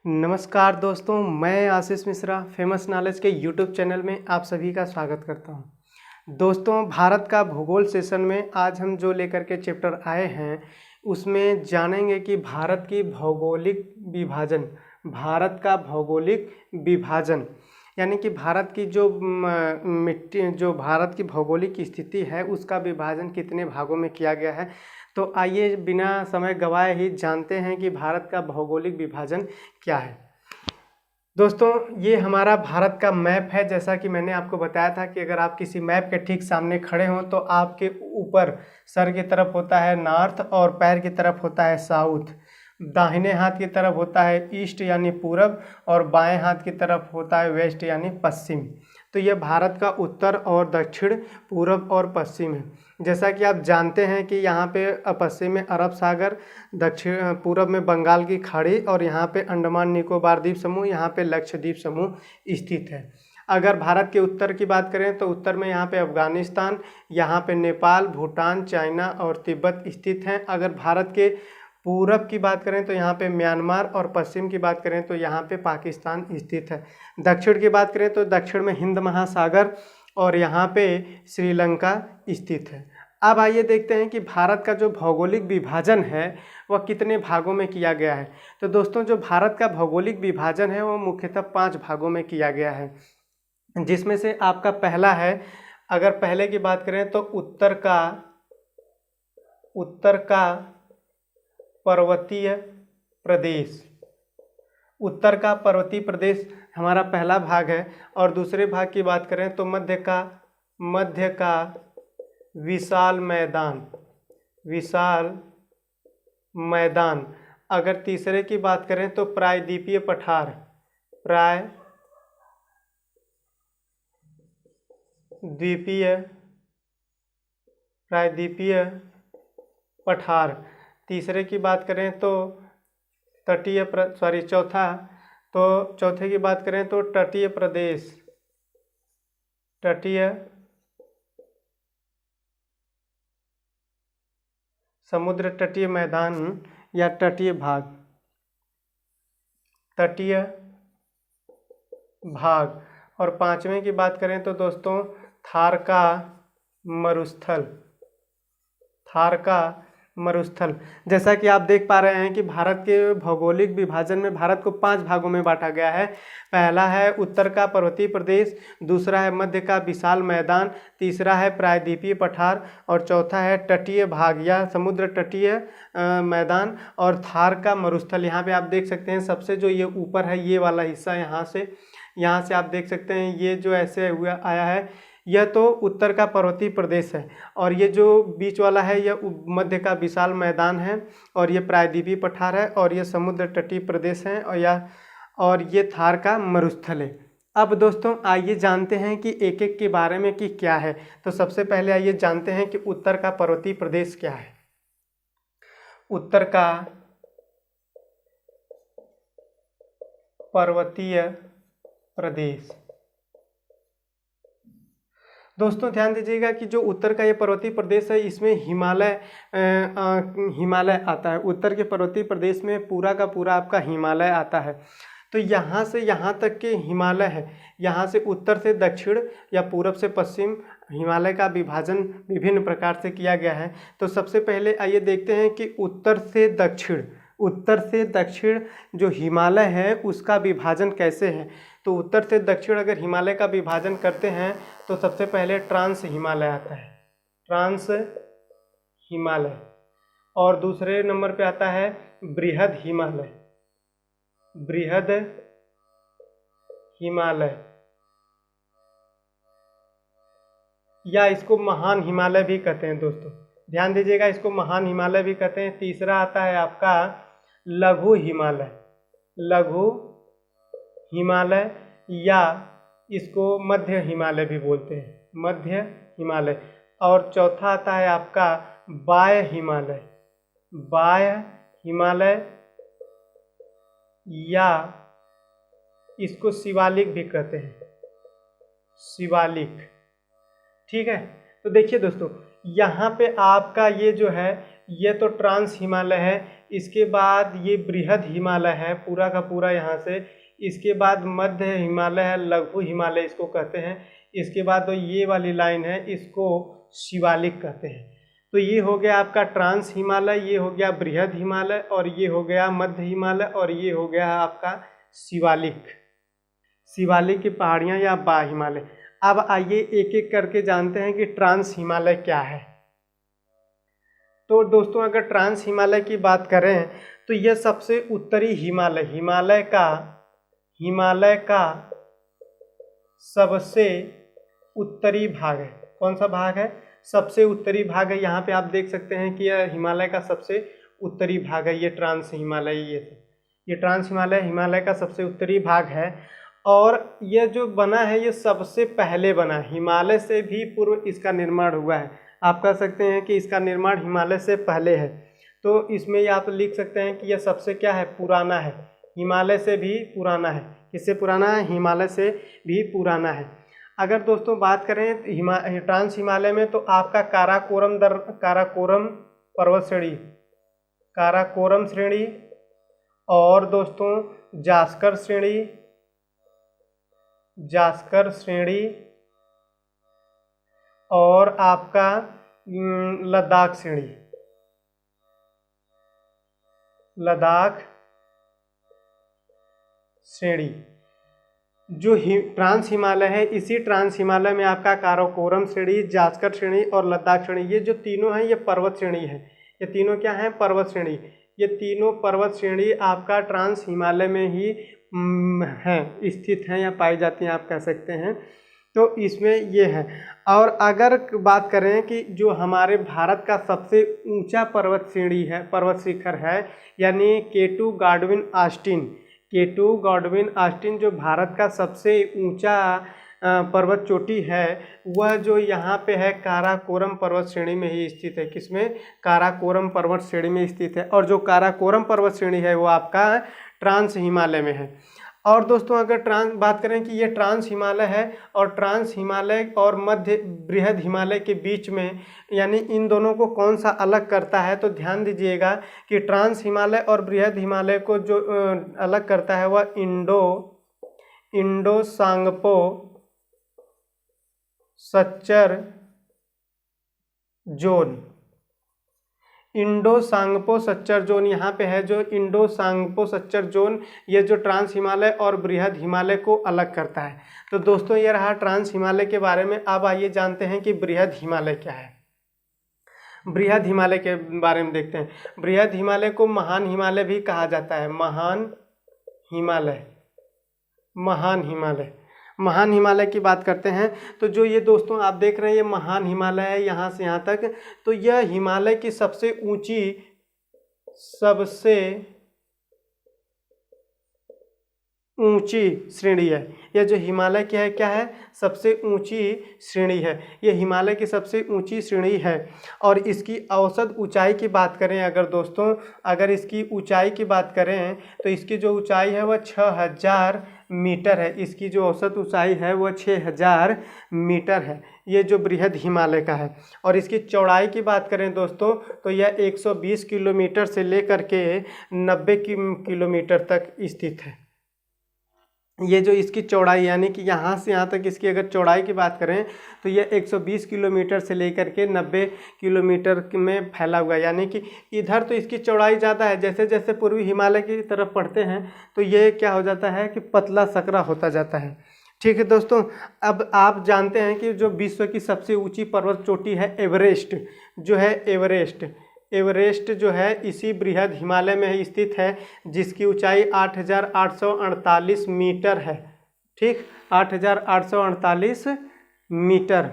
नमस्कार दोस्तों, मैं आशीष मिश्रा फेमस नॉलेज के यूट्यूब चैनल में आप सभी का स्वागत करता हूं। दोस्तों, भारत का भूगोल सेशन में आज हम जो लेकर के चैप्टर आए हैं उसमें जानेंगे कि भारत का भौगोलिक विभाजन यानी कि भारत की जो भारत की भौगोलिक स्थिति है उसका विभाजन कितने भागों में किया गया है। तो आइए बिना समय गवाए ही जानते हैं कि भारत का भौगोलिक विभाजन क्या है। दोस्तों, ये हमारा भारत का मैप है। जैसा कि मैंने आपको बताया था कि अगर आप किसी मैप के ठीक सामने खड़े हों तो आपके ऊपर सर की तरफ होता है नॉर्थ और पैर की तरफ होता है साउथ, दाहिने हाथ की तरफ होता है ईस्ट यानी पूरब और बाएं हाथ की तरफ होता है वेस्ट यानी पश्चिम। तो यह भारत का उत्तर और दक्षिण, पूरब और पश्चिम है। जैसा कि आप जानते हैं कि यहाँ पे पश्चिम में अरब सागर, दक्षिण पूरब में बंगाल की खाड़ी और यहाँ पे अंडमान निकोबार द्वीप समूह, यहाँ पे लक्षद्वीप समूह स्थित है। अगर भारत के उत्तर की बात करें तो उत्तर में यहाँ पे अफगानिस्तान, यहाँ पे नेपाल, भूटान, चाइना और तिब्बत स्थित हैं। अगर भारत के पूरब की बात करें तो यहाँ पे म्यांमार और पश्चिम की बात करें तो यहाँ पे पाकिस्तान स्थित है। दक्षिण की बात करें तो दक्षिण में हिंद महासागर और यहाँ पे श्रीलंका स्थित है। अब आइए देखते हैं कि भारत का जो भौगोलिक विभाजन है वह कितने भागों में किया गया है। तो दोस्तों, जो भारत का भौगोलिक विभाजन है वो मुख्यतः 5 भागों में किया गया है, जिसमें से आपका पहला है, अगर पहले की बात करें तो उत्तर का पर्वतीय प्रदेश। उत्तर का पर्वतीय प्रदेश हमारा पहला भाग है। और दूसरे भाग की बात करें तो मध्य का विशाल मैदान। अगर तीसरे की बात करें तो प्रायद्वीपीय पठार। तीसरे की बात करें तो चौथे की बात करें तो तटीय प्रदेश, समुद्र तटीय मैदान या तटीय भाग। और पांचवें की बात करें तो दोस्तों थार का मरुस्थल। जैसा कि आप देख पा रहे हैं कि भारत के भौगोलिक विभाजन में भारत को 5 भागों में बांटा गया है। पहला है उत्तर का पर्वतीय प्रदेश, दूसरा है मध्य का विशाल मैदान, तीसरा है प्रायद्वीपीय पठार और चौथा है तटीय भाग या समुद्र तटीय मैदान और थार का मरुस्थल। यहाँ पे आप देख सकते हैं सबसे जो ये ऊपर है ये वाला हिस्सा, यहाँ से आप देख सकते हैं ये जो ऐसे हुआ आया है यह तो उत्तर का पर्वतीय प्रदेश है। और ये जो बीच वाला है यह मध्य का विशाल मैदान है और ये प्रायद्वीपीय पठार है और ये समुद्र तटीय प्रदेश है और ये थार का मरुस्थल है। अब दोस्तों आइए जानते हैं कि एक एक के बारे में कि क्या है। तो सबसे पहले आइए जानते हैं कि उत्तर का पर्वतीय प्रदेश क्या है। उत्तर का पर्वतीय प्रदेश, दोस्तों ध्यान दीजिएगा कि जो उत्तर का ये पर्वतीय प्रदेश है इसमें हिमालय आता है। उत्तर के पर्वतीय प्रदेश में पूरा का पूरा आपका हिमालय आता है। तो यहाँ से यहाँ तक के हिमालय है। यहाँ से उत्तर से दक्षिण या पूरब से पश्चिम हिमालय का विभाजन विभिन्न प्रकार से किया गया है। तो सबसे पहले आइए देखते हैं कि उत्तर से दक्षिण जो हिमालय है उसका विभाजन कैसे है। तो उत्तर से दक्षिण अगर हिमालय का विभाजन करते हैं तो सबसे पहले ट्रांस हिमालय आता है, और दूसरे नंबर पे आता है बृहद हिमालय या इसको महान हिमालय भी कहते हैं। दोस्तों ध्यान दीजिएगा, इसको महान हिमालय भी कहते हैं। तीसरा आता है आपका लघु हिमालय या इसको मध्य हिमालय भी बोलते हैं, और चौथा आता है आपका बाह्य हिमालय या इसको शिवालिक भी कहते हैं, ठीक है। तो देखिए दोस्तों, यहाँ पे आपका ये जो है ये तो ट्रांस हिमालय है। इसके बाद ये बृहद हिमालय है पूरा का पूरा यहाँ से। इसके बाद मध्य हिमालय है, लघु हिमालय इसको कहते हैं। इसके बाद तो ये वाली लाइन है, इसको शिवालिक कहते हैं। तो ये हो गया आपका ट्रांस हिमालय, ये हो गया बृहद हिमालय, और ये हो गया मध्य हिमालय, और ये हो गया आपका शिवालिक। शिवालिक की पहाड़ियाँ या बा हिमालय। अब आइए एक एक करके जानते हैं कि ट्रांस हिमालय क्या है। तो दोस्तों अगर ट्रांस हिमालय की बात करें तो यह सबसे उत्तरी हिमालय, हिमालय का सबसे उत्तरी भाग है। कौन सा भाग है? सबसे उत्तरी भाग है। यहाँ पे आप देख सकते हैं कि यह हिमालय का सबसे उत्तरी भाग है। ये ट्रांस हिमालय, ये ट्रांस हिमालय हिमालय का सबसे उत्तरी भाग है। और यह जो बना है ये सबसे पहले बना है, हिमालय से भी पूर्व इसका निर्माण हुआ है। आप कह सकते हैं कि इसका निर्माण हिमालय से पहले है। तो इसमें आप लिख सकते हैं कि यह सबसे क्या है? पुराना है, हिमालय से भी पुराना है। किससे पुराना है? हिमालय से भी पुराना है। अगर दोस्तों बात करें ट्रांस हिमालय में, तो आपका काराकोरम पर्वत श्रेणी, काराकोरम श्रेणी, और दोस्तों जास्कर श्रेणी, और आपका लद्दाख श्रेणी जो ट्रांस हिमालय है, इसी ट्रांस हिमालय में आपका काराकोरम श्रेणी, जास्कर श्रेणी और लद्दाख श्रेणी, ये जो तीनों हैं ये पर्वत श्रेणी है। ये तीनों क्या हैं? पर्वत श्रेणी। ये तीनों पर्वत श्रेणी आपका ट्रांस हिमालय में ही हैं, स्थित हैं या पाई जाती हैं, आप कह सकते हैं। तो इसमें ये है। और अगर बात करें कि जो हमारे भारत का सबसे ऊंचा पर्वत श्रेणी है, पर्वत शिखर है, यानी केटू गॉडविन आस्टिन जो भारत का सबसे ऊंचा पर्वत चोटी है, वह जो यहाँ पे है काराकोरम पर्वत श्रेणी में ही स्थित है। किसमें? काराकोरम पर्वत श्रेणी में स्थित है। और जो काराकोरम पर्वत श्रेणी है वो आपका ट्रांस हिमालय में है। और दोस्तों अगर बात करें कि ये ट्रांस हिमालय है, और ट्रांस हिमालय और मध्य बृहद हिमालय के बीच में, यानी इन दोनों को कौन सा अलग करता है, तो ध्यान दीजिएगा कि ट्रांस हिमालय और बृहद हिमालय को जो अलग करता है वह Indo Tsangpo suture zone, Indo Tsangpo suture zone यहाँ पे है। जो इंडो सांगपो सच्चर जोन, ये जो ट्रांस हिमालय और बृहद हिमालय को अलग करता है। तो दोस्तों ये रहा ट्रांस हिमालय के बारे में। अब आइए जानते हैं कि बृहद हिमालय क्या है। बृहद हिमालय के बारे में देखते हैं। बृहद हिमालय को महान हिमालय भी कहा जाता है। महान हिमालय की बात करते हैं तो जो ये दोस्तों आप देख रहे हैं ये महान हिमालय है, यहाँ से यहाँ तक। तो यह हिमालय की सबसे ऊंची श्रेणी है। यह जो हिमालय की है क्या है? सबसे ऊंची श्रेणी है। यह हिमालय की सबसे ऊंची श्रेणी है। और इसकी औसत ऊंचाई की बात करें अगर इसकी ऊंचाई की बात करें तो इसकी जो ऊंचाई है वह 6000 मीटर है। इसकी जो औसत ऊंचाई है वह 6000 मीटर है। ये जो बृहद हिमालय का है। और इसकी चौड़ाई की बात करें दोस्तों तो यह 120 किलोमीटर से लेकर के 90 किलोमीटर तक स्थित है। ये जो इसकी चौड़ाई, यानी कि यहाँ से यहाँ तक इसकी अगर चौड़ाई की बात करें तो यह 120 किलोमीटर से लेकर के 90 किलोमीटर में फैला हुआ है। यानी कि इधर तो इसकी चौड़ाई ज़्यादा है, जैसे जैसे पूर्वी हिमालय की तरफ बढ़ते हैं तो ये क्या हो जाता है कि पतला सकरा होता जाता है। ठीक है दोस्तों, अब आप जानते हैं कि जो विश्व की सबसे ऊँची पर्वत चोटी है एवरेस्ट जो है इसी बृहद हिमालय में ही स्थित है, जिसकी ऊंचाई 8848 मीटर है। ठीक, 8848 मीटर,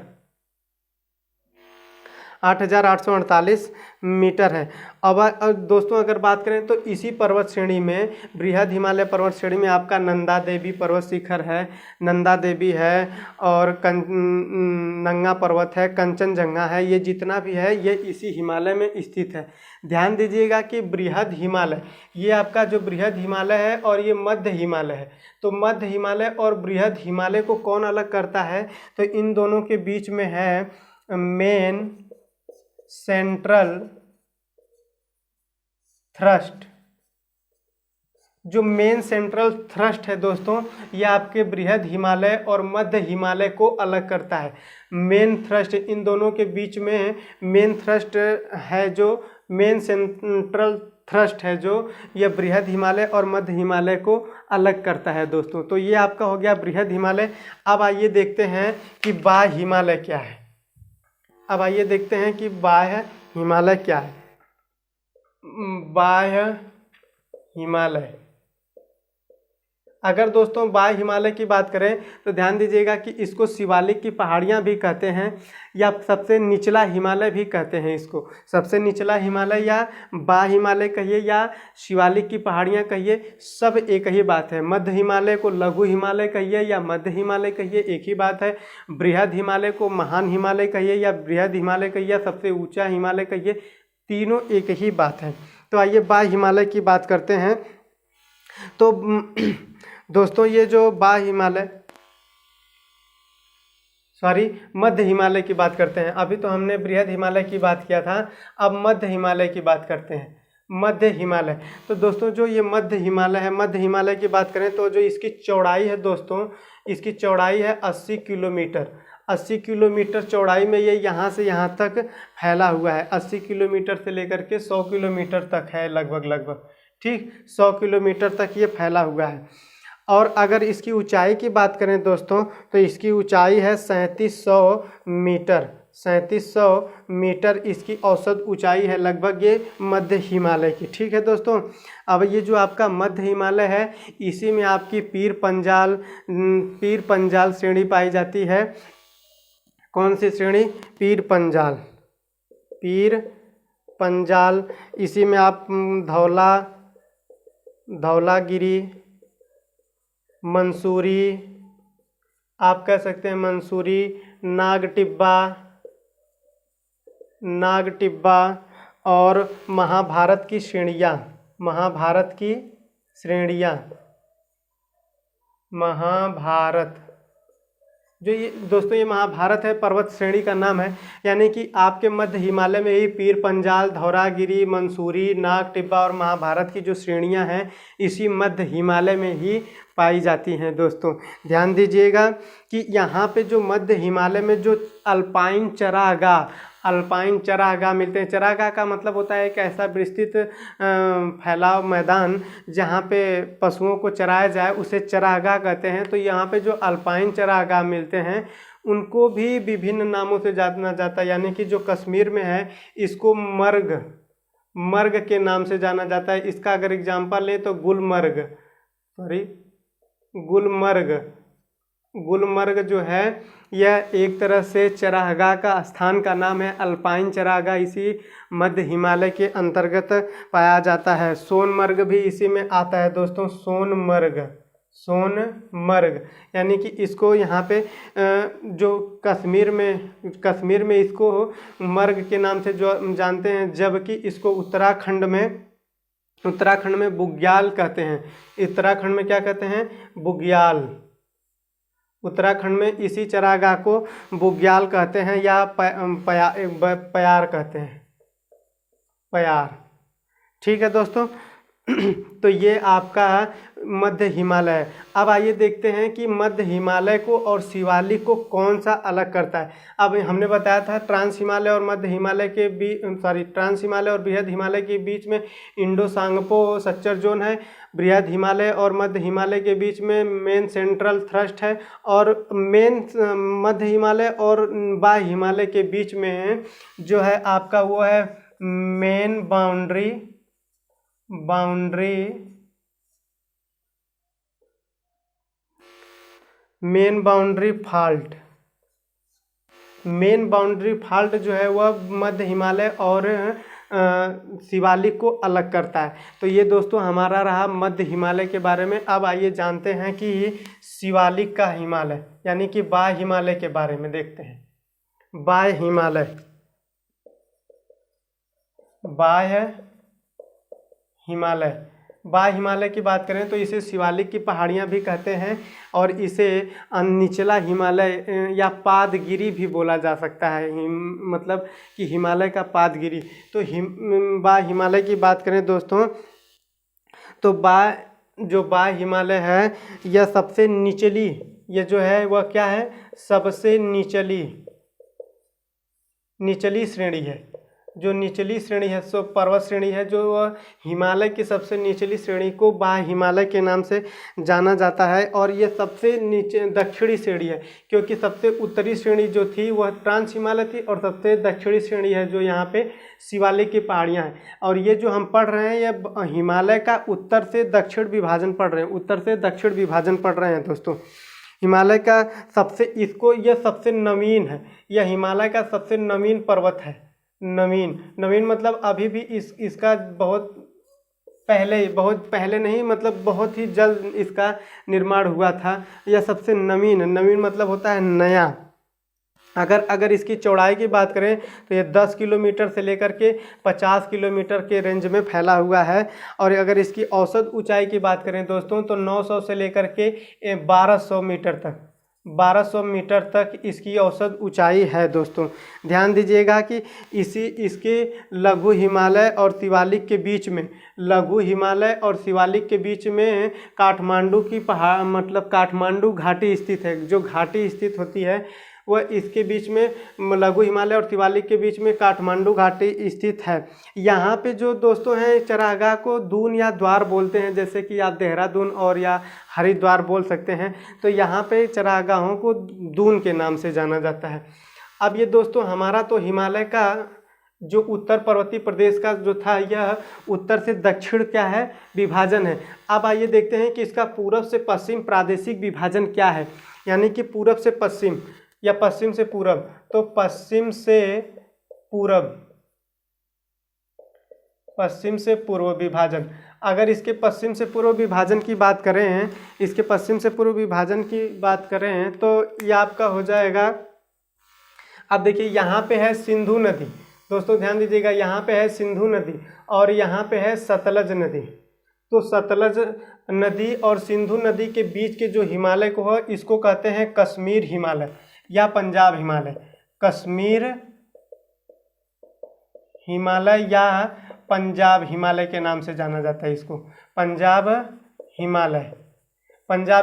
8848 मीटर है। अब दोस्तों अगर बात करें तो इसी पर्वत श्रेणी में, बृहद हिमालय पर्वत श्रेणी में आपका नंदा देवी पर्वत शिखर है, नंदा देवी है, और नंगा पर्वत है, कंचनजंगा है। ये जितना भी है ये इसी हिमालय में स्थित है। ध्यान दीजिएगा कि बृहद हिमालय, ये आपका जो बृहद हिमालय है और ये मध्य हिमालय है। तो मध्य हिमालय और बृहद हिमालय को कौन अलग करता है? तो इन दोनों के बीच में है मेन सेंट्रल थ्रस्ट, जो मेन सेंट्रल थ्रस्ट है दोस्तों, ये आपके बृहद हिमालय और मध्य हिमालय को अलग करता है। मेन थ्रस्ट, इन दोनों के बीच में मेन थ्रस्ट है, जो मेन सेंट्रल थ्रस्ट है, जो ये बृहद हिमालय और मध्य हिमालय को अलग करता है दोस्तों। तो ये आपका हो गया बृहद हिमालय। अब आइए देखते हैं कि बाह्य हिमालय क्या है। अब आइए देखते हैं कि बाह्य हिमालय क्या है। बाह्य हिमालय, अगर दोस्तों बाह्य हिमालय की बात करें तो ध्यान दीजिएगा कि इसको शिवालिक की पहाड़ियाँ भी कहते हैं, या सबसे निचला हिमालय भी कहते हैं इसको। सबसे निचला हिमालय या बाह्य हिमालय कहिए या शिवालिक की पहाड़ियाँ कहिए, सब एक ही बात है। मध्य हिमालय को लघु हिमालय कहिए या मध्य हिमालय कहिए, एक ही बात है। बृहद हिमालय को महान हिमालय कहिए या बृहद हिमालय कहिए या सबसे ऊँचा हिमालय कहिए, तीनों एक ही बात है। तो आइए बाह्य हिमालय की बात करते हैं। तो दोस्तों ये जो बाह्य हिमालय, मध्य हिमालय की बात करते हैं। अभी तो हमने बृहद हिमालय की बात किया था, अब मध्य हिमालय की बात करते हैं। मध्य हिमालय, तो दोस्तों जो ये मध्य हिमालय है, मध्य हिमालय की बात करें तो जो इसकी चौड़ाई है दोस्तों, इसकी चौड़ाई है 80 किलोमीटर। 80 किलोमीटर चौड़ाई में ये यहाँ से यहाँ तक फैला हुआ है। 80 किलोमीटर से लेकर के 100 किलोमीटर तक है लगभग, ठीक, 100 किलोमीटर तक ये फैला हुआ है। और अगर इसकी ऊंचाई की बात करें दोस्तों, तो इसकी ऊंचाई है 3700 मीटर। 3700 मीटर इसकी औसत ऊंचाई है लगभग ये मध्य हिमालय की, ठीक है दोस्तों। अब ये जो आपका मध्य हिमालय है, इसी में आपकी पीर पंजाल श्रेणी पाई जाती है। कौन सी श्रेणी? पीर पंजाल। इसी में आप धौलागिरी, मंसूरी, आप कह सकते हैं मंसूरी, नागटिब्बा और महाभारत की श्रेणियाँ, महाभारत, जो ये दोस्तों ये महाभारत है, पर्वत श्रेणी का नाम है। यानी कि आपके मध्य हिमालय में ही पीर पंजाल, धौलागिरी, मंसूरी, नागटिब्बा और महाभारत की जो श्रेणियां हैं, इसी मध्य हिमालय में ही पाई जाती हैं दोस्तों। ध्यान दीजिएगा कि यहाँ पे जो मध्य हिमालय में जो अल्पाइन चरागाह मिलते हैं। चरागाह का मतलब होता है एक ऐसा विस्तृत फैलाव मैदान जहाँ पे पशुओं को चराया जाए, उसे चरागाह कहते हैं। तो यहाँ पे जो अल्पाइन चरागाह मिलते हैं उनको भी विभिन्न नामों से जाना जाता है। यानी कि जो कश्मीर में है इसको मर्ग के नाम से जाना जाता है। इसका अगर एग्जाम्पल लें तो गुलमर्ग जो है यह एक तरह से चरागाह का स्थान का नाम है। अल्पाइन चरागाह इसी मध्य हिमालय के अंतर्गत पाया जाता है। सोनमर्ग भी इसी में आता है दोस्तों, सोनमर्ग। यानी कि इसको यहाँ पे जो कश्मीर में इसको मर्ग के नाम से जो जानते हैं, जबकि इसको उत्तराखंड में बुग्याल कहते हैं। उत्तराखंड में क्या कहते हैं? बुग्याल। उत्तराखंड में इसी चरागाह को बुग्याल कहते हैं या प्यार कहते हैं, प्यार। ठीक है दोस्तों। तो ये आपका मध्य हिमालय है। अब आइए देखते हैं कि मध्य हिमालय को और शिवालिक को कौन सा अलग करता है। अब हमने बताया था ट्रांस हिमालय और मध्य हिमालय के ट्रांस हिमालय और बृहद हिमालय के बीच में इंडो सांगपो सच्चर जोन है। बृहद हिमालय और मध्य हिमालय के बीच में मेन सेंट्रल थ्रस्ट है, और मेन मध्य हिमालय और बाह्य हिमालय के बीच में जो है आपका वो है मेन बाउंड्री फाल्ट जो है वह मध्य हिमालय और शिवालिक को अलग करता है। तो ये दोस्तों हमारा रहा मध्य हिमालय के बारे में। अब आइए जानते हैं कि शिवालिक का हिमालय यानी कि बाह्य हिमालय के बारे में देखते हैं। बाह्य हिमालय बाह्य हिमालय की बात करें तो इसे शिवालिक की पहाड़ियाँ भी कहते हैं और इसे निचला हिमालय या पादगिरी भी बोला जा सकता है। मतलब कि हिमालय का पादगिरी। तो बाह्य हिमालय की बात करें दोस्तों तो बाह्य हिमालय है यह सबसे निचली, यह जो है वह क्या है, सबसे निचली श्रेणी है। जो निचली श्रेणी है सो पर्वत श्रेणी है, जो हिमालय की सबसे निचली श्रेणी को बाह्य हिमालय के नाम से जाना जाता है। और ये सबसे नीचे दक्षिणी श्रेणी है, क्योंकि सबसे उत्तरी श्रेणी जो थी वह ट्रांस हिमालय थी और सबसे दक्षिणी श्रेणी है जो यहाँ पे शिवालिक की पहाड़ियाँ हैं। और ये जो हम पढ़ रहे हैं ये हिमालय का उत्तर से दक्षिण विभाजन पढ़ रहे हैं, उत्तर से दक्षिण विभाजन पढ़ रहे हैं दोस्तों। हिमालय का यह सबसे नवीन है, यह हिमालय का सबसे नवीन पर्वत है। नवीन मतलब अभी भी इसका बहुत पहले नहीं, मतलब बहुत ही जल्द इसका निर्माण हुआ था। यह सबसे नवीन मतलब होता है नया। अगर इसकी चौड़ाई की बात करें तो ये 10 किलोमीटर से लेकर के 50 किलोमीटर के रेंज में फैला हुआ है। और अगर इसकी औसत ऊंचाई की बात करें दोस्तों तो 900 से लेकर के 1200 मीटर तक इसकी औसत ऊंचाई है दोस्तों। ध्यान दीजिएगा कि इसके लघु हिमालय और शिवालिक के बीच में, काठमांडू की पहाड़ मतलब काठमांडू घाटी स्थित है। जो घाटी स्थित होती है वह इसके बीच में, लघु हिमालय और शिवालिक के बीच में काठमांडू घाटी स्थित है। यहाँ पे जो दोस्तों हैं चरागाह को दून या द्वार बोलते हैं, जैसे कि आप देहरादून और या हरिद्वार बोल सकते हैं। तो यहाँ पे चरागाहों को दून के नाम से जाना जाता है। अब ये दोस्तों हमारा तो हिमालय का जो उत्तर पर्वतीय प्रदेश का जो था यह उत्तर से दक्षिण क्या है, विभाजन है। अब आइए देखते हैं कि इसका पूर्व से पश्चिम प्रादेशिक विभाजन क्या है, यानी कि पूर्व से पश्चिम या पश्चिम से पूर्व। तो पश्चिम से पूर्व विभाजन। अगर इसके पश्चिम से पूर्व विभाजन की बात करें, तो ये आपका हो जाएगा। अब देखिए यहाँ पे है सिंधु नदी, दोस्तों ध्यान दीजिएगा, यहाँ पे है सिंधु नदी और यहाँ पे है सतलज नदी। तो सतलज नदी और सिंधु नदी के बीच के जो हिमालय को है इसको कहते हैं कश्मीर हिमालय या पंजाब हिमालय। कश्मीर हिमालय या पंजाब हिमालय के नाम से जाना जाता है। इसको पंजाब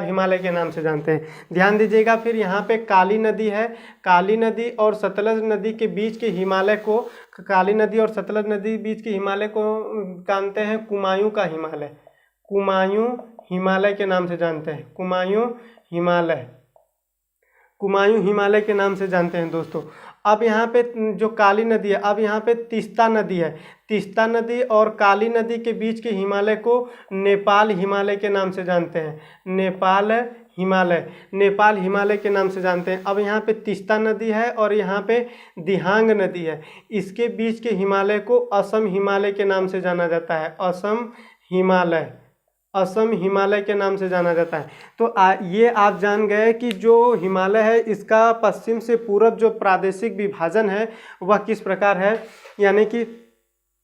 हिमालय के नाम से जानते हैं। ध्यान दीजिएगा फिर यहाँ पे काली नदी है। काली नदी और सतलज नदी के बीच के हिमालय को, जानते हैं कुमायूं हिमालय के नाम से जानते हैं। कुमायूं हिमालय के नाम से जानते हैं दोस्तों। अब यहाँ पे जो काली नदी है, अब यहाँ पे तीस्ता नदी है। तीस्ता नदी और काली नदी के बीच के हिमालय को नेपाल हिमालय के नाम से जानते हैं। नेपाल हिमालय के नाम से जानते हैं। अब यहाँ पे तीस्ता नदी है और यहाँ पे दिहांग नदी है। इसके बीच के हिमालय को असम हिमालय के नाम से जाना जाता है। असम हिमालय के नाम से जाना जाता है। तो ये आप जान गए कि जो हिमालय है इसका पश्चिम से पूरब जो प्रादेशिक विभाजन है वह किस प्रकार है, यानी कि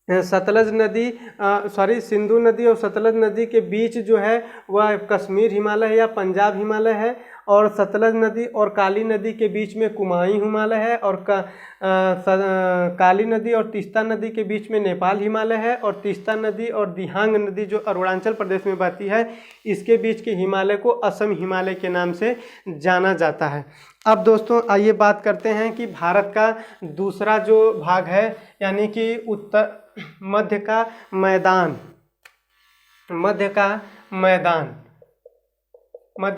सिंधु नदी और सतलज नदी के बीच जो है वह कश्मीर हिमालय है या पंजाब हिमालय है, और सतलज नदी और काली नदी के बीच में कुमायूं हिमालय है, और काली नदी और तीस्ता नदी के बीच में नेपाल हिमालय है, और तीस्ता नदी और दिहांग नदी जो अरुणाचल प्रदेश में बहती है इसके बीच के हिमालय को असम हिमालय के नाम से जाना जाता है। अब दोस्तों आइए बात करते हैं कि भारत का दूसरा जो भाग है, यानी कि मध्य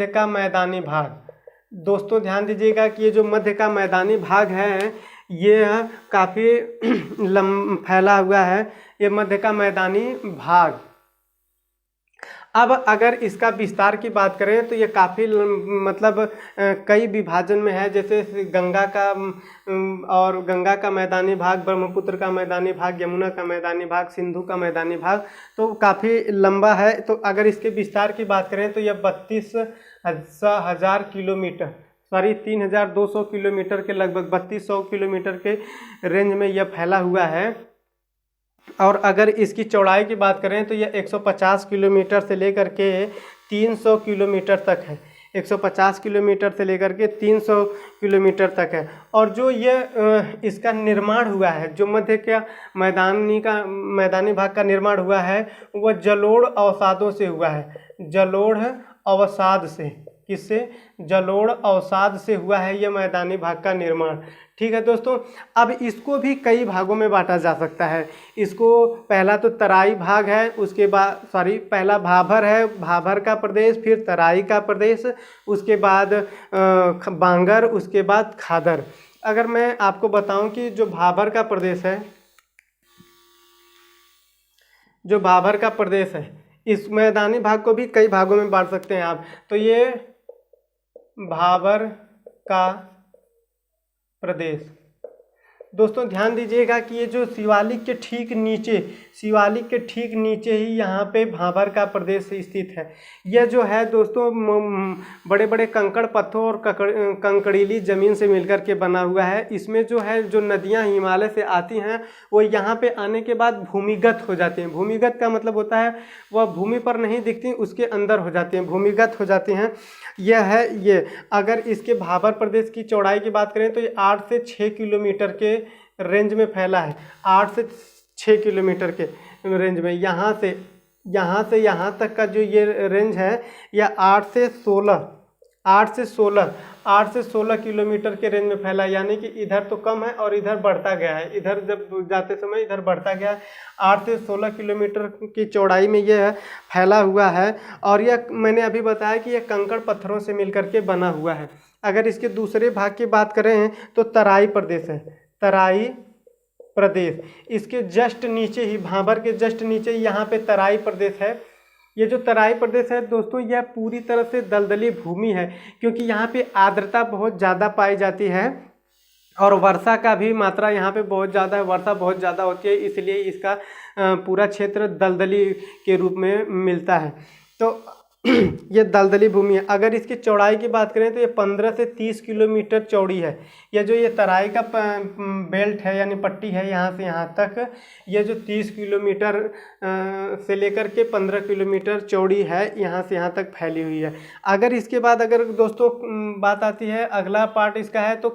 का मैदानी भाग। दोस्तों ध्यान दीजिएगा कि ये जो मध्य का मैदानी भाग है ये काफ़ी फैला हुआ है, ये मध्य का मैदानी भाग। अब अगर इसका विस्तार की बात करें तो ये काफ़ी मतलब कई विभाजन में है, जैसे गंगा का मैदानी भाग, ब्रह्मपुत्र का मैदानी भाग, यमुना का मैदानी भाग, सिंधु का मैदानी भाग, तो काफ़ी लंबा है। तो अगर इसके विस्तार की बात करें तो यह 3200 किलोमीटर के लगभग 3200 किलोमीटर के रेंज में यह फैला हुआ है। और अगर इसकी चौड़ाई की बात करें तो यह 150 किलोमीटर से लेकर के 300 किलोमीटर तक है। 150 किलोमीटर से लेकर के 300 किलोमीटर तक है। और जो ये इसका निर्माण हुआ है, जो मध्य का मैदानी भाग का निर्माण हुआ है, वह जलोढ़ अवसादों से हुआ है। जलोढ़ अवसाद से, किससे? जलोढ़ अवसाद से हुआ है यह मैदानी भाग का निर्माण। ठीक है दोस्तों, अब इसको भी कई भागों में बांटा जा सकता है। इसको पहला तो तराई भाग है, उसके बाद पहला भाभर है, भाभर का प्रदेश, फिर तराई का प्रदेश, उसके बाद बांगर, उसके बाद खादर। अगर मैं आपको बताऊं कि जो भाभर का प्रदेश है, जो भाभर का प्रदेश है, इस मैदानी भाग को भी कई भागों में बांट सकते हैं आप। तो ये भाभर का प्रदेश, दोस्तों ध्यान दीजिएगा कि ये जो शिवालिक के ठीक नीचे ही यहाँ पे भाभर का प्रदेश स्थित है। यह जो है दोस्तों बड़े बड़े कंकड़ पत्थरों और कंकड़ीली ज़मीन से मिलकर के बना हुआ है। इसमें जो है जो नदियाँ हिमालय से आती हैं वो यहाँ पे आने के बाद भूमिगत हो जाती हैं। भूमिगत का मतलब होता है वह भूमि पर नहीं दिखती, उसके अंदर हो जाती हैं, भूमिगत हो जाती हैं। यह है ये। अगर इसके भाभर प्रदेश की चौड़ाई की बात करें तो ये 8 से 6 किलोमीटर के रेंज में फैला है। 8 से 6 किलोमीटर के रेंज में, यहाँ से यहाँ तक का जो ये रेंज है यह 8 से 16 किलोमीटर के रेंज में फैला है। यानी कि इधर तो कम है और इधर बढ़ता गया है, इधर जब जाते समय इधर बढ़ता गया है। 8 से 16 किलोमीटर की चौड़ाई में यह फैला हुआ है। और यह मैंने अभी बताया कि यह कंकड़ पत्थरों से मिलकर के बना हुआ है। अगर इसके दूसरे भाग की बात करें तो तराई प्रदेश है। तराई प्रदेश, इसके जस्ट नीचे ही, भाभर के जस्ट नीचे ही यहाँ पे तराई प्रदेश है। ये जो तराई प्रदेश है दोस्तों, यह पूरी तरह से दलदली भूमि है, क्योंकि यहाँ पे आर्द्रता बहुत ज़्यादा पाई जाती है और वर्षा का भी मात्रा यहाँ पे बहुत ज़्यादा है, वर्षा बहुत ज़्यादा होती है, इसलिए इसका पूरा क्षेत्र दलदली के रूप में मिलता है। तो ये दलदली भूमि है। अगर इसकी चौड़ाई की बात करें तो ये 15 से 30 किलोमीटर चौड़ी है। ये जो ये तराई का बेल्ट है यानी पट्टी है, यहाँ से यहाँ तक ये जो 30 किलोमीटर से लेकर के 15 किलोमीटर चौड़ी है, यहाँ से यहाँ तक फैली हुई है। अगर इसके बाद अगर दोस्तों बात आती है, अगला पार्ट इसका है तो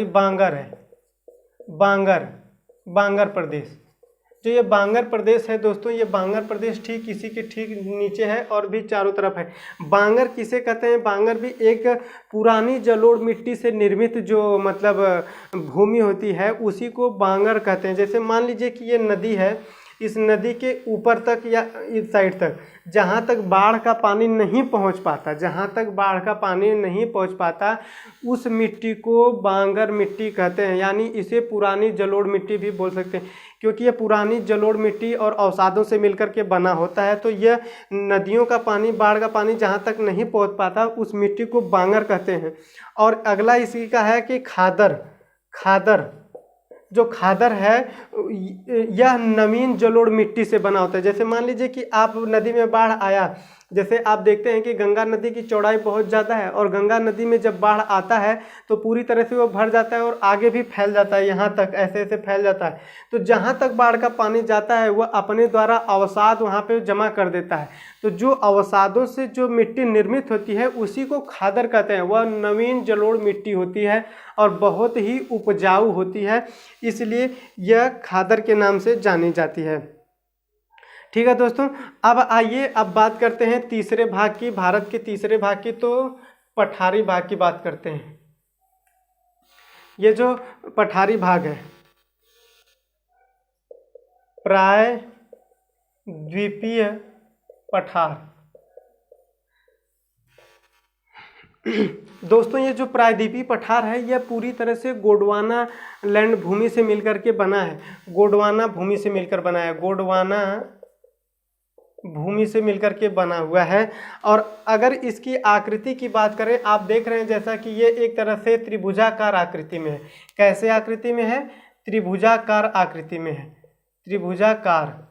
बांगर है। बांगर प्रदेश, जो ये बांगर प्रदेश है दोस्तों, ये बांगर प्रदेश ठीक इसी के ठीक नीचे है और भी चारों तरफ है। बांगर किसे कहते हैं? बांगर भी एक पुरानी जलोढ़ मिट्टी से निर्मित जो मतलब भूमि होती है, उसी को बांगर कहते हैं। जैसे मान लीजिए कि ये नदी है, इस नदी के ऊपर तक या इस साइड तक जहाँ तक बाढ़ का पानी नहीं पहुँच पाता, उस मिट्टी को बांगर मिट्टी कहते हैं। यानी इसे पुरानी जलोढ़ मिट्टी भी बोल सकते हैं, क्योंकि ये पुरानी जलोढ़ मिट्टी और अवसादों से मिलकर के बना होता है। तो यह नदियों का पानी, बाढ़ का पानी जहाँ तक नहीं पहुँच पाता, उस मिट्टी को बांगर कहते हैं। और अगला इसी का है कि खादर। जो खादर है यह नवीन जलोढ़ मिट्टी से बना होता है। जैसे मान लीजिए कि आप नदी में बाढ़ आया, जैसे आप देखते हैं कि गंगा नदी की चौड़ाई बहुत ज़्यादा है और गंगा नदी में जब बाढ़ आता है तो पूरी तरह से वो भर जाता है और आगे भी फैल जाता है, यहाँ तक ऐसे फैल जाता है। तो जहाँ तक बाढ़ का पानी जाता है वह अपने द्वारा अवसाद वहाँ पे जमा कर देता है। तो जो अवसादों से जो मिट्टी निर्मित होती है उसी को खादर कहते हैं। वह नवीन जलोढ़ मिट्टी होती है और बहुत ही उपजाऊ होती है, इसलिए यह खादर के नाम से जानी जाती है। ठीक है दोस्तों, अब आइए अब बात करते हैं तीसरे भाग की, भारत के तीसरे भाग की, तो पठारी भाग की बात करते हैं। ये जो पठारी भाग है, प्राय द्वीपीय पठार। दोस्तों ये जो प्रायद्वीपीय पठार है यह पूरी तरह से गोंडवाना लैंड भूमि से मिलकर के बना है। गोंडवाना भूमि से मिलकर बना है, गोंडवाना भूमि से मिलकर के बना हुआ है। और अगर इसकी आकृति की बात करें, आप देख रहे हैं जैसा कि ये एक तरह से त्रिभुजाकार आकृति में है। कैसे आकृति में है? त्रिभुजाकार आकृति में है, त्रिभुजाकार।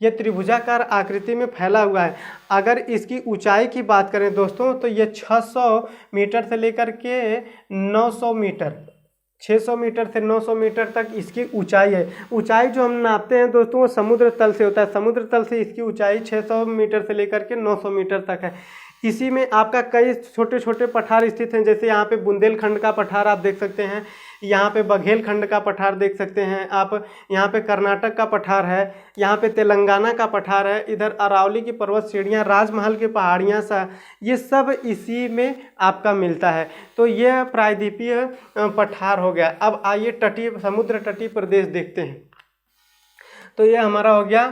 यह त्रिभुजाकार आकृति में फैला हुआ है। अगर इसकी ऊंचाई की बात करें दोस्तों तो यह 600 मीटर से लेकर के 900 मीटर, 600 मीटर से 900 मीटर तक इसकी ऊंचाई है। ऊंचाई जो हम नापते हैं दोस्तों वो समुद्र तल से होता है। समुद्र तल से इसकी ऊंचाई 600 मीटर से लेकर के 900 मीटर तक है। इसी में आपका कई छोटे छोटे पठार स्थित हैं, जैसे यहाँ पे बुंदेलखंड का पठार आप देख सकते हैं, यहाँ पे बघेलखंड का पठार देख सकते हैं आप, यहाँ पे कर्नाटक का पठार है, यहाँ पे तेलंगाना का पठार है, इधर अरावली की पर्वत श्रेणियाँ, राजमहल की पहाड़ियाँ सा, ये सब इसी में आपका मिलता है। तो ये प्रायद्वीपीय पठार हो गया। अब आइए तटीय समुद्र तटीय प्रदेश देखते हैं। तो ये हमारा हो गया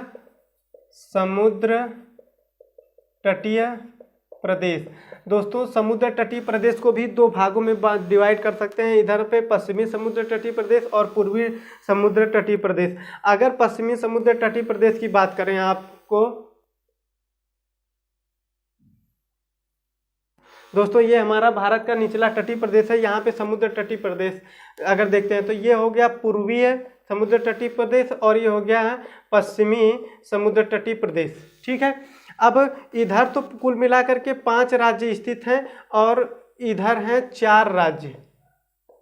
समुद्र तटीय प्रदेश। दोस्तों समुद्र तटीय प्रदेश को भी दो भागों में डिवाइड कर सकते हैं, इधर पे पश्चिमी समुद्र तटीय प्रदेश और पूर्वी समुद्र तटीय प्रदेश। अगर पश्चिमी समुद्र तटीय प्रदेश की बात करें आपको दोस्तों, ये हमारा भारत का निचला तटीय प्रदेश है। यहाँ पे समुद्र तटीय प्रदेश अगर देखते हैं तो ये हो गया पूर्वीय समुद्र तटीय प्रदेश और ये हो गया पश्चिमी समुद्र तटीय प्रदेश। ठीक है, अब इधर तो कुल मिलाकर के 5 राज्य स्थित हैं और इधर हैं 4 राज्य।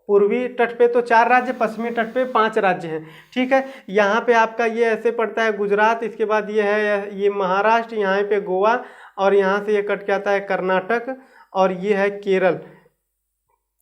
पूर्वी तट पे तो 4 राज्य, पश्चिमी तट पे 5 राज्य हैं। ठीक है, यहाँ पे आपका ये ऐसे पड़ता है गुजरात, इसके बाद ये है ये महाराष्ट्र, यहाँ पे गोवा और यहाँ से ये कट के आता है कर्नाटक और ये है केरल,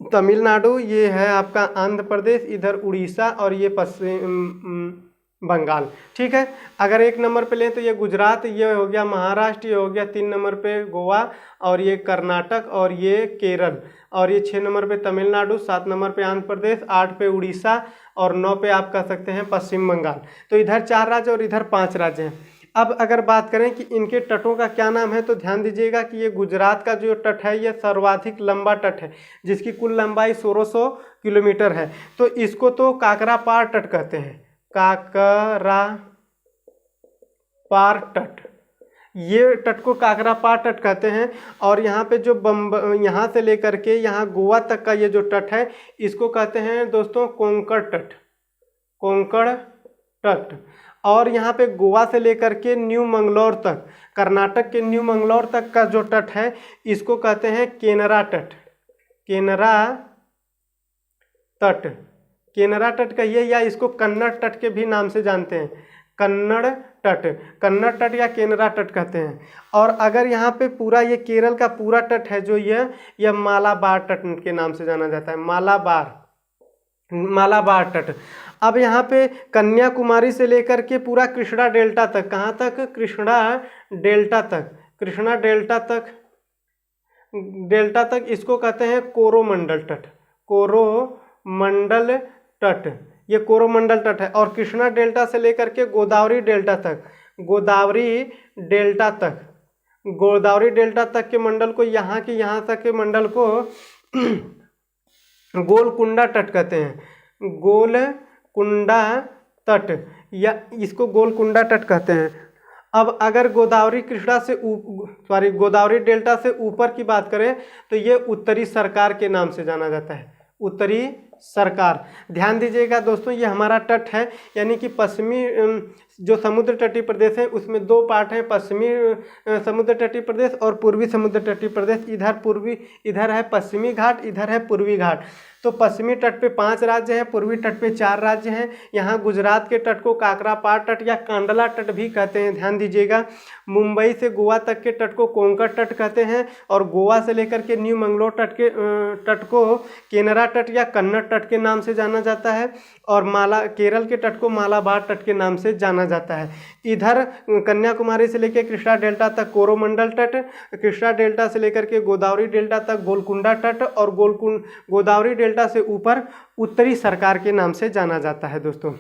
तमिलनाडु, ये है आपका आंध्र प्रदेश, इधर उड़ीसा और ये पश्चिम बंगाल। ठीक है, अगर 1 नंबर पे लें तो ये गुजरात, ये हो गया महाराष्ट्र, ये हो गया 3 नंबर पे गोवा और ये कर्नाटक और ये केरल और ये 6 नंबर पे तमिलनाडु, 7 नंबर पे आंध्र प्रदेश, 8 पे उड़ीसा और 9 पे आप कह सकते हैं पश्चिम बंगाल। तो इधर 4 राज्य और इधर 5 राज्य हैं। अब अगर बात करें कि इनके तटों का क्या नाम है तो ध्यान दीजिएगा कि ये गुजरात का जो तट है ये सर्वाधिक लंबा तट है, जिसकी कुल लंबाई 1600 किलोमीटर है। तो इसको तो काकरापार तट कहते हैं, काकरापार तट, ये तट को काकरापार तट कहते हैं। और यहाँ पे जो यहाँ से लेकर के यहाँ गोवा तक का ये जो तट है इसको कहते हैं दोस्तों कोंकण तट, कोंकण तट। और यहाँ पे गोवा से लेकर के न्यू मंगलौर तक, कर्नाटक के न्यू मंगलौर तक का जो तट है इसको कहते हैं केनरा तट, केनरा तट, केनरा तट कहिए या इसको कन्नड़ तट के भी नाम से जानते हैं, कन्नड़ तट, कन्नड़ तट या केनरा तट कहते हैं। और अगर यहाँ पे पूरा ये केरल का पूरा तट है जो यह मालाबार तट के नाम से जाना जाता है, मालाबार, मालाबार तट। अब यहाँ पे कन्याकुमारी से लेकर के पूरा कृष्णा डेल्टा तक, कहाँ तक, कृष्णा डेल्टा तक, कृष्णा डेल्टा तक, डेल्टा तक इसको कहते हैं कोरोमंडल तट, कोरोमंडल तट, ये कोरोमंडल तट है। और कृष्णा डेल्टा से लेकर के गोदावरी डेल्टा तक, गोदावरी डेल्टा तक, गोदावरी डेल्टा तक के मंडल को, यहाँ के यहाँ तक के मंडल को गोलकुंडा तट कहते हैं, गोलकुंडा तट या इसको गोलकुंडा तट कहते हैं। अब अगर गोदावरी कृष्णा से गोदावरी डेल्टा से ऊपर की बात करें तो ये उत्तरी सरकार के नाम से जाना जाता है, उत्तरी सरकार। ध्यान दीजिएगा दोस्तों, ये हमारा तट है, यानी कि पश्चिमी जो समुद्र तटीय प्रदेश है उसमें 2 पार्ट हैं, पश्चिमी समुद्र तटीय प्रदेश और पूर्वी समुद्र तटीय प्रदेश। इधर है पश्चिमी घाट, इधर है पूर्वी घाट। तो पश्चिमी तट पे 5 राज्य हैं, पूर्वी तट पे 4 राज्य हैं। यहाँ गुजरात के तट को काकरापार तट या कांडला तट भी कहते हैं, ध्यान दीजिएगा। मुंबई से गोवा तक के तट को कोंकण तट कहते हैं और गोवा से लेकर के न्यू मंगलौर तट को केनरा तट या कन्नड़ तट के नाम से जाना जाता है और केरल के तट को मालाबार तट के नाम से जाना जाता है। इधर कन्याकुमारी से लेकर कृष्णा डेल्टा तक कोरोमंडल तट, कृष्णा डेल्टा से लेकर के गोदावरी डेल्टा तक गोलकुंडा तट और गोदावरी डेल्टा से ऊपर उत्तरी सरकार के नाम से जाना जाता है दोस्तों।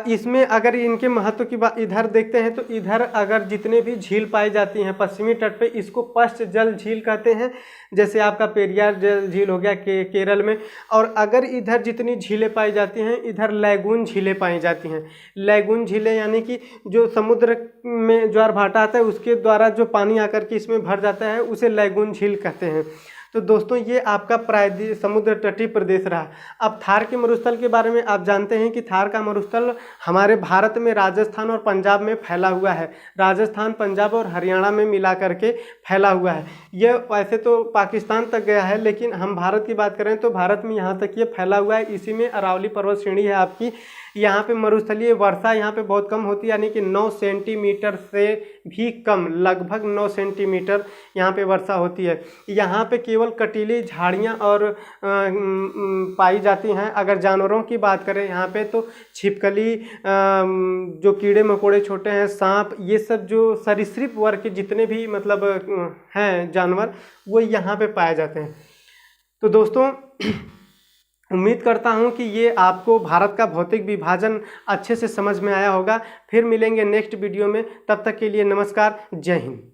इसमें अगर इनके महत्व की बात इधर देखते हैं तो इधर अगर जितने भी झील पाई जाती हैं पश्चिमी तट पे इसको पश्च जल झील कहते हैं, जैसे आपका पेरियार जल झील हो गया केरल में। और अगर इधर जितनी झीलें पाई जाती हैं इधर लैगून झीलें पाई जाती हैं। लैगून झीलें यानी कि जो समुद्र में ज्वार भाटा आता है उसके द्वारा जो पानी आकर के इसमें भर जाता है उसे लैगून झील कहते हैं। तो दोस्तों ये आपका प्रायद्वीप समुद्र तटीय प्रदेश रहा। अब थार के मरुस्थल के बारे में आप जानते हैं कि थार का मरुस्थल हमारे भारत में राजस्थान और पंजाब में फैला हुआ है। राजस्थान, पंजाब और हरियाणा में मिला करके फैला हुआ है। यह वैसे तो पाकिस्तान तक गया है, लेकिन हम भारत की बात करें तो भारत में यहाँ तक ये फैला हुआ है। इसी में अरावली पर्वत श्रेणी है आपकी। यहाँ पे मरुस्थलीय वर्षा यहाँ पे बहुत कम होती है, यानी कि 9 सेंटीमीटर से भी कम, लगभग 9 सेंटीमीटर यहाँ पे वर्षा होती है। यहाँ पे केवल कटीली झाड़ियाँ और पाई जाती हैं। अगर जानवरों की बात करें यहाँ पे तो छिपकली, जो कीड़े मकोड़े छोटे हैं, सांप, ये सब जो सरीसृप वर्ग के जितने भी मतलब हैं जानवर, वो यहाँ पे पाए जाते हैं। तो दोस्तों उम्मीद करता हूँ कि ये आपको भारत का भौतिक विभाजन अच्छे से समझ में आया होगा। फिर मिलेंगे नेक्स्ट वीडियो में, तब तक के लिए नमस्कार, जय हिंद।